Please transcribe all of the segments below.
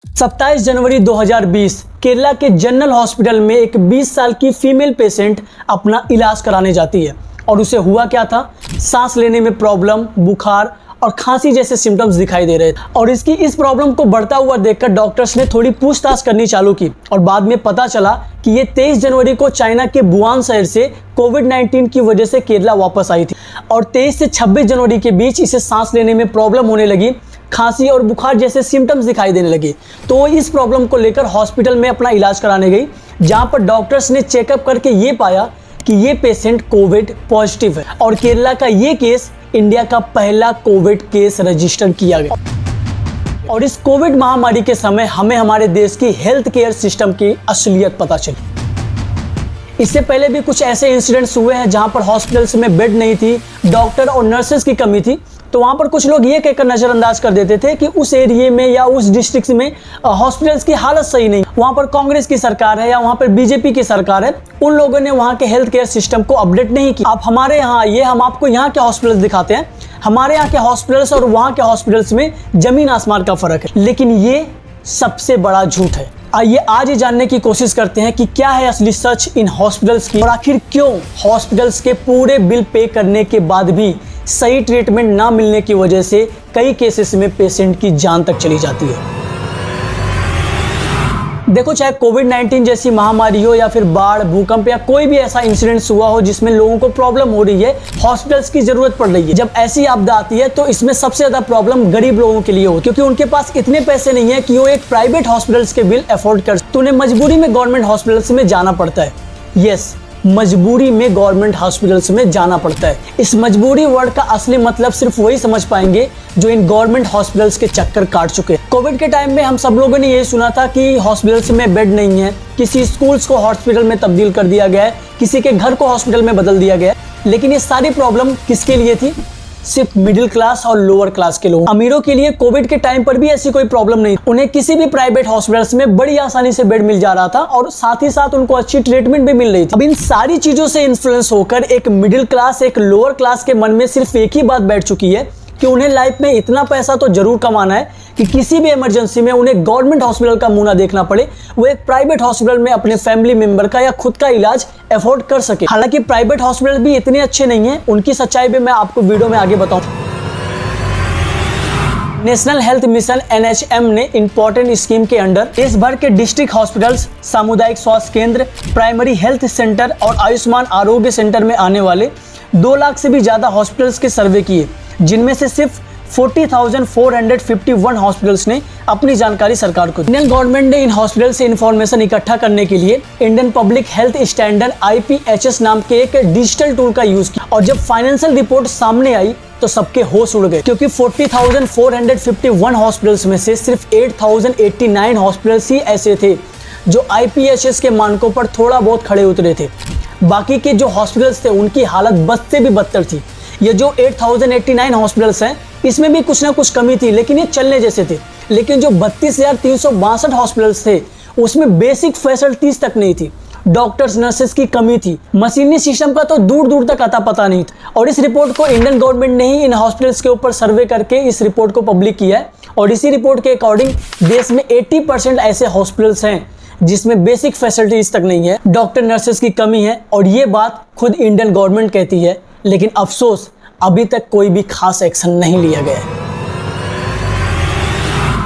27 जनवरी 2020 केरला के general hospital में एक 20 साल की फीमेल पेशेंट अपना इलाज कराने जाती है और उसे हुआ क्या था, सांस लेने में प्रॉब्लम, बुखार और खांसी जैसे सिम्टम्स दिखाई दे रहे थे। और इसकी इस प्रॉब्लम को बढ़ता हुआ देखकर डॉक्टर्स ने थोड़ी पूछताछ करनी चालू की और बाद में पता चला कि ये 23 जनवरी को चाइना के वुहान शहर से कोविड-19 की वजह से केरला वापस आई थी और 23 से 26 जनवरी के बीच इसे सांस लेने में प्रॉब्लम होने लगी, खांसी और बुखार जैसे सिम्टम्स दिखाई देने लगे। तो वो इस प्रॉब्लम को लेकर हॉस्पिटल में अपना इलाज कराने गई, जहां पर डॉक्टर्स ने चेकअप करके ये पाया कि ये पेशेंट कोविड पॉजिटिव है और केरला का ये केस इंडिया का पहला कोविड केस रजिस्टर किया गया। और इस कोविड महामारी के समय हमें हमारे देश की हेल्थ केयर सिस्टम की असलियत पता चली। इससे पहले भी कुछ ऐसे इंसिडेंट्स हुए हैं जहां पर हॉस्पिटल्स में बेड नहीं थी, डॉक्टर और नर्सेस की कमी थी, तो वहां पर कुछ लोग ये कहकर नजरअंदाज कर देते थे कि उस एरिया में या उस डिस्ट्रिक्ट में हॉस्पिटल्स की हालत सही नहीं, वहां पर कांग्रेस की सरकार है या वहां पर बीजेपी की सरकार है, उन लोगों ने वहां के हेल्थ केयर सिस्टम को अपडेट नहीं किया। आप हमारे यहाँ आइए, हम आपको यहाँ के हॉस्पिटल्स दिखाते हैं। हमारे यहाँ के हॉस्पिटल्स और वहां के हॉस्पिटल्स में जमीन आसमान का फर्क है, लेकिन ये सबसे बड़ा झूठ है। आइए आज ये जानने की कोशिश करते हैं कि क्या है असली सच इन हॉस्पिटल्स की और आखिर क्यों हॉस्पिटल्स के पूरे बिल पे करने के बाद भी सही ट्रीटमेंट ना मिलने की वजह से कई केसेस में पेशेंट की जान तक चली जाती है। देखो, चाहे कोविड-19 जैसी महामारी हो या फिर बाढ़, भूकंप या कोई भी ऐसा इंसिडेंट हुआ हो जिसमें लोगों को प्रॉब्लम हो रही है, हॉस्पिटल्स की जरूरत पड़ रही है। जब ऐसी आपदा आती है तो इसमें सबसे ज्यादा प्रॉब्लम गरीब लोगों के लिए हो, क्योंकि उनके पास इतने पैसे नहीं है कि वो एक प्राइवेट हॉस्पिटल्स के बिल अफोर्ड कर, तो उन्हें मजबूरी में गवर्नमेंट हॉस्पिटल्स में जाना पड़ता है। यस, मजबूरी में गवर्नमेंट हॉस्पिटल्स में जाना पड़ता है। इस मजबूरी वर्ड का असली मतलब सिर्फ वही समझ पाएंगे जो इन गवर्नमेंट हॉस्पिटल्स के चक्कर काट चुके हैं। कोविड के टाइम में हम सब लोगों ने यही सुना था कि हॉस्पिटल्स में बेड नहीं है, किसी स्कूल्स को हॉस्पिटल में तब्दील कर दिया गया है, किसी के घर को हॉस्पिटल में बदल दिया गया है। लेकिन ये सारी प्रॉब्लम किसके लिए थी? सिर्फ मिडिल क्लास और लोअर क्लास के लोग। अमीरों के लिए कोविड के टाइम पर भी ऐसी कोई प्रॉब्लम नहीं, उन्हें किसी भी प्राइवेट हॉस्पिटल्स में बड़ी आसानी से बेड मिल जा रहा था और साथ ही साथ उनको अच्छी ट्रीटमेंट भी मिल रही थी। अब इन सारी चीजों से इन्फ्लुएंस होकर एक मिडिल क्लास, एक लोअर क्लास के मन में सिर्फ एक ही बात बैठ चुकी है कि उन्हें लाइफ में इतना पैसा तो जरूर कमाना है कि किसी भी इमरजेंसी में उन्हें गवर्नमेंट हॉस्पिटल का मुंह ना देखना पड़े, वो एक प्राइवेट हॉस्पिटल में अपने फैमिली मेंबर का या खुद का इलाज अफोर्ड कर सके। हालांकि प्राइवेट हॉस्पिटल भी इतने अच्छे नहीं हैं, उनकी सच्चाई भी मैं आपको वीडियो में आगे बताऊं। नेशनल हेल्थ मिशन NHM ने इंपॉर्टेंट स्कीम के अंडर देश भर के डिस्ट्रिक्ट हॉस्पिटल्स, सामुदायिक स्वास्थ्य केंद्र, प्राइमरी हेल्थ सेंटर और आयुष्मान आरोग्य सेंटर में आने वाले 2 लाख से भी ज्यादा हॉस्पिटल्स के सर्वे किए, जिनमें से सिर्फ 40,451 हॉस्पिटल्स ने अपनी जानकारी सरकार को दी। इंडियन गवर्नमेंट ने इन हॉस्पिटल से इंफॉर्मेशन इकट्ठा करने के लिए Indian public health standard IPHS नाम के एक डिजिटल टूल का यूज किया और जब फाइनेंशियल रिपोर्ट सामने आई तो सबके होश उड़ गए, क्योंकि 40,451 हॉस्पिटल्स में से सिर्फ 8,089 हॉस्पिटल्स ही ऐसे थे जो IPHS के मानकों पर थोड़ा बहुत खड़े उतरे थे। बाकी के जो हॉस्पिटल्स थे उनकी हालत बद से भी बदतर थी। ये जो 8,089 हॉस्पिटल्स हैं, इसमें भी कुछ ना कुछ कमी थी, लेकिन ये चलने जैसे थे। लेकिन जो 32,362 हॉस्पिटल्स थे उसमें बेसिक फैसिलिटीज तक नहीं थी, डॉक्टर्स, नर्सेस की कमी थी, मशीनरी सिस्टम का तो दूर दूर तक अता पता नहीं था। और इस रिपोर्ट को इंडियन गवर्नमेंट ने ही इन हॉस्पिटल्स के ऊपर सर्वे करके इस रिपोर्ट को पब्लिक किया है और इसी रिपोर्ट के अकॉर्डिंग देश में 80% ऐसे हॉस्पिटल्स हैं जिसमें बेसिक फैसिलिटीज तक नहीं है, डॉक्टर, नर्सेस की कमी है। और ये बात खुद इंडियन गवर्नमेंट कहती है, लेकिन अफसोस अभी तक कोई भी खास एक्शन नहीं लिया गया है।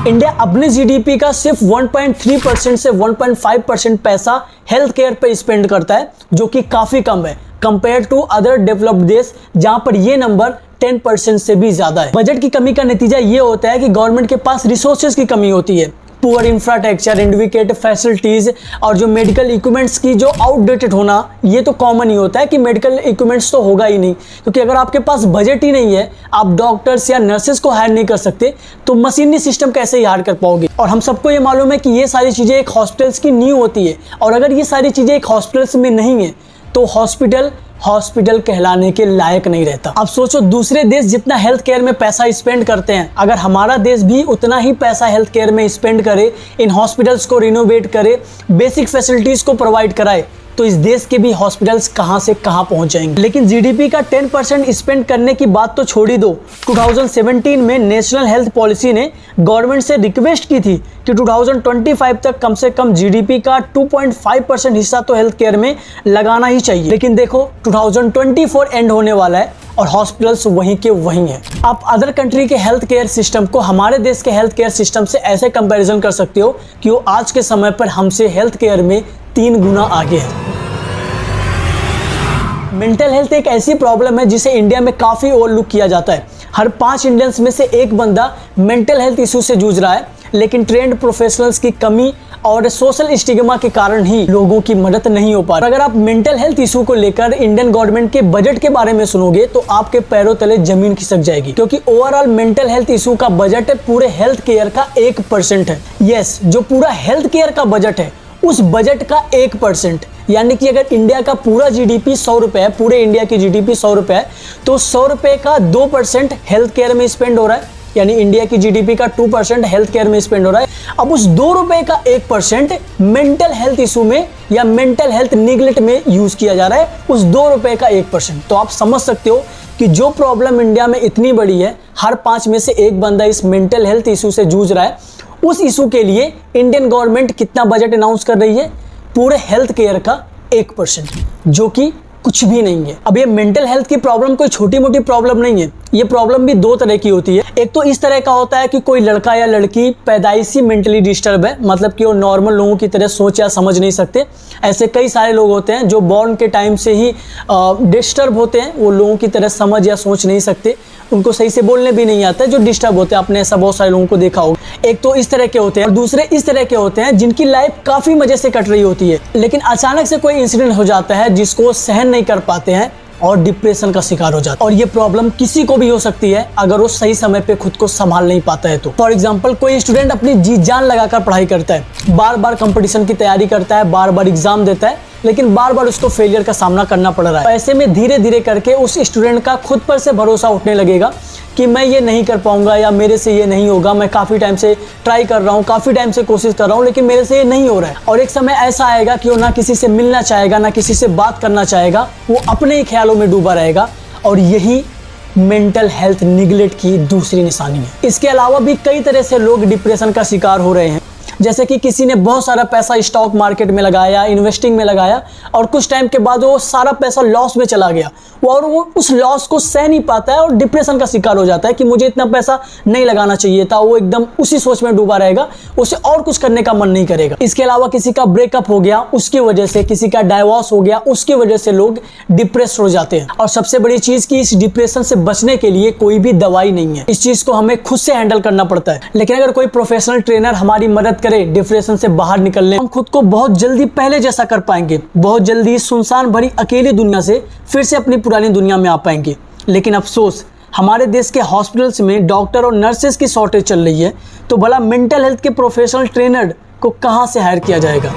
इंडिया अपने GDP का सिर्फ 1.3% से 1.5% पैसा हेल्थ केयर पे स्पेंड करता है, जो कि काफी कम है कंपेयर टू अदर डेवलप्ड देश जहां पर ये नंबर 10% से भी ज्यादा है। बजट की कमी का नतीजा ये होता है कि गवर्नमेंट के पास रिसोर्सेज की कमी होती है, पुअर इंफ्रास्ट्रक्चर, इनएडिक्वेट फैसिलिटीज और जो मेडिकल इक्विपमेंट्स की जो आउटडेटेड होना, ये तो कॉमन ही होता है कि मेडिकल इक्विपमेंट्स तो होगा ही नहीं, क्योंकि अगर आपके पास बजट ही नहीं है, आप डॉक्टर्स या नर्सेस को हायर नहीं कर सकते, तो मशीनरी सिस्टम कैसे ही हायर कर पाओगे। और हम सबको ये मालूम है कि ये सारी चीज़ें एक हॉस्पिटल्स की नींव होती है, और अगर ये सारी चीज़ें एक हॉस्पिटल्स में नहीं है तो हॉस्पिटल कहलाने के लायक नहीं रहता। अब सोचो, दूसरे देश जितना हेल्थ केयर में पैसा स्पेंड करते हैं, अगर हमारा देश भी उतना ही पैसा हेल्थ केयर में स्पेंड करे, इन हॉस्पिटल्स को रिनोवेट करे, बेसिक फैसिलिटीज को प्रोवाइड कराए, तो इस देश के भी हॉस्पिटल्स कहां से कहां पहुंच जाएंगे। लेकिन जीडीपी का 10% स्पेंड करने की बात तो छोड़ ही दो। 2017 में नेशनल हेल्थ पॉलिसी ने गवर्नमेंट से रिक्वेस्ट की थी कि 2025 तक कम से कम जीडीपी का 2.5% हिस्सा तो हेल्थ केयर में लगाना ही चाहिए। लेकिन देखो 2024 एंड होने वाला है और हॉस्पिटल्स वहीं के वहीं हैं। आप अदर कंट्री के हेल्थ केयर सिस्टम को हमारे देश के हेल्थ केयर सिस्टम से ऐसे कंपैरिजन कर सकते हो कि वो आज के समय पर हमसे हेल्थ केयर में 3 गुना आगे है। मेंटल हेल्थ एक ऐसी प्रॉब्लम है जिसे इंडिया में काफ़ी ओवरलुक किया जाता है। हर 5 इंडियंस में से एक बंदा मेंटल हेल्थ इशू से जूझ रहा है, लेकिन ट्रेंड प्रोफेशनल्स की कमी और सोशल स्टिग्मा के कारण ही लोगों की मदद नहीं हो पा रही। अगर आप मेंटल हेल्थ इशू को लेकर इंडियन गवर्नमेंट के बजट के बारे में सुनोगे तो आपके पैरों तले जमीन खिसक जाएगी, क्योंकि ओवरऑल मेंटल हेल्थ इशू का बजट पूरे हेल्थ केयर का 1% है। यस, जो पूरा हेल्थ केयर का बजट है उस बजट का 1%, यानी कि अगर इंडिया का पूरा जीडीपी 100 रुपये है, पूरे इंडिया की जीडीपी 100 रुपये है, तो 100 रुपये का 2% हेल्थ केयर में स्पेंड हो रहा है, यानी इंडिया की जीडीपी का 2% हेल्थ केयर में स्पेंड हो रहा है। अब उस 2 रुपये का 1% मेंटल हेल्थ इशू में या मेंटल हेल्थ निगलेक्ट में यूज किया जा रहा है, उस 2 रुपये का 1%। तो आप समझ सकते हो कि जो प्रॉब्लम इंडिया में इतनी बड़ी है, हर 5 में से एक बंदा इस मेंटल हेल्थ इशू से जूझ रहा है। उस इशू के लिए इंडियन गवर्नमेंट कितना बजट अनाउंस कर रही है? पूरे हेल्थ केयर का 1%, जो कि कुछ भी नहीं है। अब ये मेंटल हेल्थ की प्रॉब्लम कोई छोटी मोटी प्रॉब्लम नहीं है। ये प्रॉब्लम भी 2 तरह की होती है। एक तो इस तरह का होता है कि कोई लड़का या लड़की पैदाइशी मेंटली डिस्टर्ब है, मतलब कि वो नॉर्मल लोगों की तरह सोच या समझ नहीं सकते। ऐसे कई सारे लोग होते हैं जो बॉर्न के टाइम से ही डिस्टर्ब होते हैं, वो लोगों की तरह समझ या सोच नहीं सकते, उनको सही से बोलने भी नहीं आता है, जो डिस्टर्ब होते हैं। आपने ऐसा बहुत सारे लोगों को देखा होगा। एक तो इस तरह के होते हैं और दूसरे इस तरह के होते हैं जिनकी लाइफ काफ़ी मज़े से कट रही होती है, लेकिन अचानक से कोई इंसिडेंट हो जाता है जिसको सहन नहीं कर पाते हैं और डिप्रेशन का शिकार हो जाता है। और ये प्रॉब्लम किसी को भी हो सकती है अगर वो सही समय पे खुद को संभाल नहीं पाता है। तो फॉर एग्जांपल कोई स्टूडेंट अपनी जी जान लगाकर पढ़ाई करता है, बार बार कंपटीशन की तैयारी करता है, बार बार एग्जाम देता है, लेकिन बार बार उसको फेलियर का सामना करना पड़ रहा है। ऐसे में धीरे धीरे करके उस स्टूडेंट का खुद पर से भरोसा उठने लगेगा कि मैं ये नहीं कर पाऊंगा या मेरे से ये नहीं होगा। मैं काफ़ी टाइम से ट्राई कर रहा हूँ, काफ़ी टाइम से कोशिश कर रहा हूँ, लेकिन मेरे से ये नहीं हो रहा है। और एक समय ऐसा आएगा कि वो ना किसी से मिलना चाहेगा, ना किसी से बात करना चाहेगा, वो अपने ही ख्यालों में डूबा रहेगा। और यही मेंटल हेल्थ निगलेक्ट की दूसरी निशानी है। इसके अलावा भी कई तरह से लोग डिप्रेशन का शिकार हो रहे हैं। जैसे कि किसी ने बहुत सारा पैसा स्टॉक मार्केट में लगाया, इन्वेस्टिंग में लगाया, और कुछ टाइम के बाद वो सारा पैसा लॉस में चला गया, और वो उस लॉस को सह नहीं पाता है और डिप्रेशन का शिकार हो जाता है कि मुझे इतना पैसा नहीं लगाना चाहिए था। वो एकदम उसी सोच में डूबा रहेगा, उसे और कुछ करने का मन नहीं करेगा। इसके अलावा किसी का ब्रेकअप हो गया उसकी वजह से, किसी का डाइवोर्स हो गया उसकी वजह से लोग डिप्रेस हो जाते हैं। और सबसे बड़ी चीज कि इस डिप्रेशन से बचने के लिए कोई भी दवाई नहीं है, इस चीज को हमें खुद से हैंडल करना पड़ता है। लेकिन अगर कोई प्रोफेशनल ट्रेनर हमारी मदद करे डिप्रेशन से बाहर निकलने, हम खुद को बहुत जल्दी पहले जैसा कर पाएंगे, बहुत जल्दी सुनसान भरी अकेली दुनिया से फिर से अपनी पुरानी दुनिया में आ पाएंगे। लेकिन अफसोस हमारे देश के हॉस्पिटल्स में डॉक्टर और नर्सेस की शॉर्टेज चल रही है, तो भला मेंटल हेल्थ के प्रोफेशनल ट्रेनर को कहां से हायर किया जाएगा?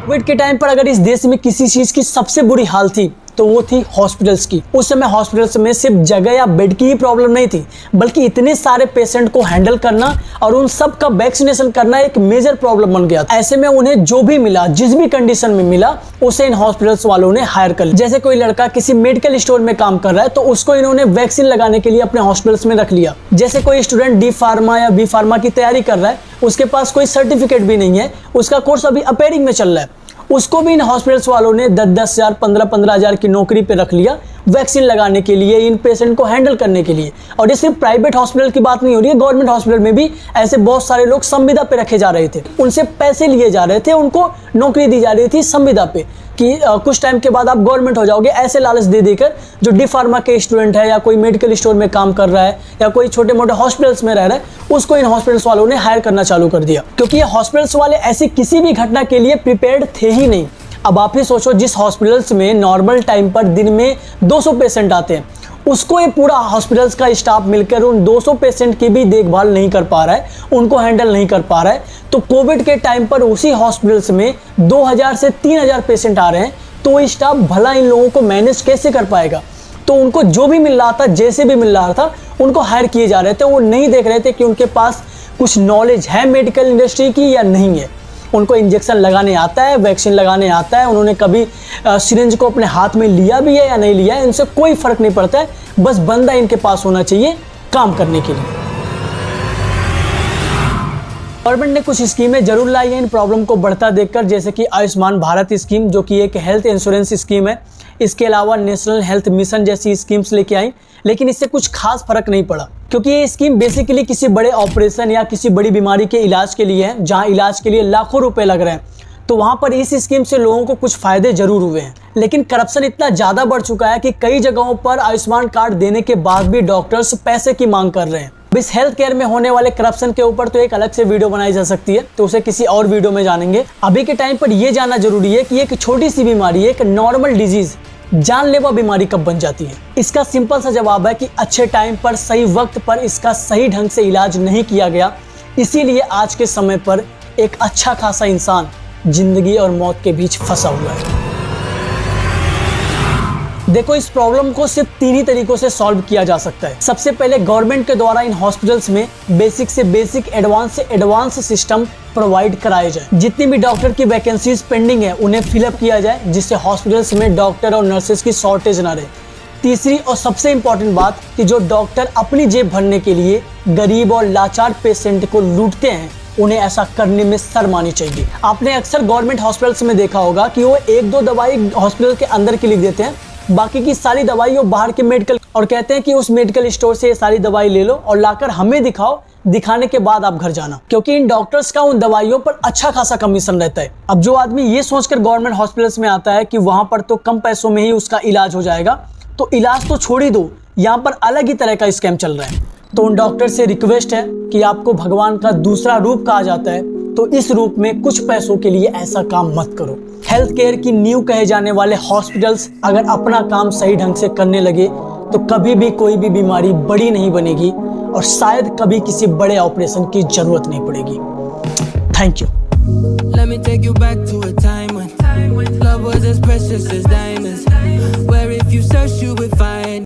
कोविड के टाइम पर अगर इस देश में किसी चीज की सबसे बुरी हाल थी तो वो थी हॉस्पिटल्स की। उस समय हॉस्पिटल्स में सिर्फ जगह या बेड की ही प्रॉब्लम नहीं थी, बल्कि इतने सारे पेशेंट को हैंडल करना और उन सब का वैक्सीनेशन करना एक मेजर प्रॉब्लम बन गया था। ऐसे में उन्हें जो भी मिला, जिस भी कंडीशन में मिला, उसे इन हॉस्पिटल्स वालों ने हायर कर लिया। जैसे कोई लड़का किसी मेडिकल स्टोर में काम कर रहा है तो उसको इन्होंने वैक्सीन लगाने के लिए अपने हॉस्पिटल्स में रख लिया। जैसे कोई स्टूडेंट डी फार्मा या बी फार्मा की तैयारी कर रहा है, उसके पास कोई सर्टिफिकेट भी नहीं है, उसका कोर्स अभी अपेयरिंग में चल रहा है, उसको भी इन हॉस्पिटल्स वालों ने 10-10 हज़ार 15-15 हज़ार की नौकरी पे रख लिया वैक्सीन लगाने के लिए, इन पेशेंट को हैंडल करने के लिए। और ये सिर्फ प्राइवेट हॉस्पिटल की बात नहीं हो रही है, गवर्नमेंट हॉस्पिटल में भी ऐसे बहुत सारे लोग संविदा पे रखे जा रहे थे, उनसे पैसे लिए जा रहे थे, उनको नौकरी दी जा रही थी संविदा पे कि कुछ टाइम के बाद आप गवर्नमेंट हो जाओगे, ऐसे लालच दे देकर जो डी फार्मा के स्टूडेंट है या कोई मेडिकल स्टोर में काम कर रहा है या कोई छोटे मोटे हॉस्पिटल्स में रह रहा है, उसको इन हॉस्पिटल्स वालों ने हायर करना चालू कर दिया, क्योंकि ये हॉस्पिटल्स वाले ऐसी किसी भी घटना के लिए प्रिपेयर्ड थे ही नहीं। अब आप ही सोचो, जिस हॉस्पिटल्स में नॉर्मल टाइम पर दिन में 200 पेशेंट आते हैं, उसको ये पूरा हॉस्पिटल्स का स्टाफ मिलकर उन 200 पेशेंट की भी देखभाल नहीं कर पा रहा है, उनको हैंडल नहीं कर पा रहा है, तो कोविड के टाइम पर उसी हॉस्पिटल्स में 2000 से 3000 पेशेंट आ रहे हैं, तो वो स्टाफ भला इन लोगों को मैनेज कैसे कर पाएगा? तो उनको जो भी मिल रहा था, जैसे भी मिल रहा था, उनको हायर किए जा रहे थे। वो नहीं देख रहे थे कि उनके पास कुछ नॉलेज है मेडिकल इंडस्ट्री की या नहीं है। उनको इंजेक्शन लगाने आता है, वैक्सीन लगाने आता है, उन्होंने कभी सिरिंज को अपने हाथ में लिया भी है या नहीं लिया है, इनसे कोई फ़र्क नहीं पड़ता है। बस बंदा इनके पास होना चाहिए काम करने के लिए। गवर्नमेंट ने कुछ स्कीमें जरूर लाई हैं इन प्रॉब्लम को बढ़ता देखकर, जैसे कि आयुष्मान भारत स्कीम, जो कि एक हेल्थ इंश्योरेंस स्कीम है। इसके अलावा नेशनल हेल्थ मिशन जैसी स्कीम्स लेके आई, लेकिन इससे कुछ खास फर्क नहीं पड़ा, क्योंकि ये स्कीम बेसिकली किसी बड़े ऑपरेशन या किसी बड़ी बीमारी के इलाज के लिए है, जहां इलाज के लिए लाखों रुपए लग रहे हैं। तो वहां पर इस स्कीम से लोगों को कुछ फायदे जरूर हुए हैं, लेकिन करप्शन इतना ज़्यादा बढ़ चुका है कि कई जगहों पर आयुष्मान कार्ड देने के बाद भी डॉक्टर्स पैसे की मांग कर रहे हैं। इस हेल्थ केयर में होने वाले करप्शन के ऊपर तो एक अलग से वीडियो बनाई जा सकती है, तो उसे किसी और वीडियो में जानेंगे। अभी के टाइम पर यह जानना जरूरी है कि एक छोटी सी बीमारी, एक नॉर्मल डिजीज जानलेवा बीमारी कब बन जाती है। इसका सिंपल सा जवाब है कि अच्छे टाइम पर, सही वक्त पर इसका सही ढंग से इलाज नहीं किया गया। इसीलिए आज के समय पर एक अच्छा खासा इंसान जिंदगी और मौत के बीच फंसा हुआ है। देखो, इस प्रॉब्लम को सिर्फ 3 ही तरीकों से सॉल्व किया जा सकता है। सबसे पहले गवर्नमेंट के द्वारा इन हॉस्पिटल्स में बेसिक से बेसिक, एडवांस से एडवांस सिस्टम प्रोवाइड कराए जाए। जितनी भी डॉक्टर की वैकेंसीज पेंडिंग है उन्हें फिलअप किया जाए, जिससे हॉस्पिटल्स में डॉक्टर और नर्सेज की शॉर्टेज ना रहे। तीसरी और सबसे इंपॉर्टेंट बात कि जो डॉक्टर अपनी जेब भरने के लिए गरीब और लाचार पेशेंट को लूटते हैं, उन्हें ऐसा करने में शर्म आनी चाहिए। आपने अक्सर गवर्नमेंट हॉस्पिटल्स में देखा होगा कि वो 1-2 दवाई हॉस्पिटल के अंदर की लिख देते हैं, बाकी की सारी दवाई वो बाहर के मेडिकल, और कहते हैं कि उस मेडिकल स्टोर से ये सारी दवाई ले लो और लाकर हमें दिखाओ, दिखाने के बाद आप घर जाना, क्योंकि इन डॉक्टर्स का उन दवाइयों पर अच्छा खासा कमीशन रहता है। अब जो आदमी ये सोचकर गवर्नमेंट हॉस्पिटल्स में आता है कि वहां पर तो कम पैसों में ही उसका इलाज हो जाएगा, तो इलाज तो छोड़ ही दो, यहाँ पर अलग ही तरह का स्कैम चल रहा है। तो उन डॉक्टर से रिक्वेस्ट है कि आपको भगवान का दूसरा रूप कहा जाता है, तो इस रूप में कुछ पैसों के लिए ऐसा काम मत करो। हेल्थ केयर की नींव कहे जाने वाले हॉस्पिटल्स अगर अपना काम सही ढंग से करने लगे तो कभी भी कोई भी बीमारी बड़ी नहीं बनेगी और शायद कभी किसी बड़े ऑपरेशन की जरूरत नहीं पड़ेगी। Thank you. Let me take you back to a time when love was as precious as diamonds, where if you search you would find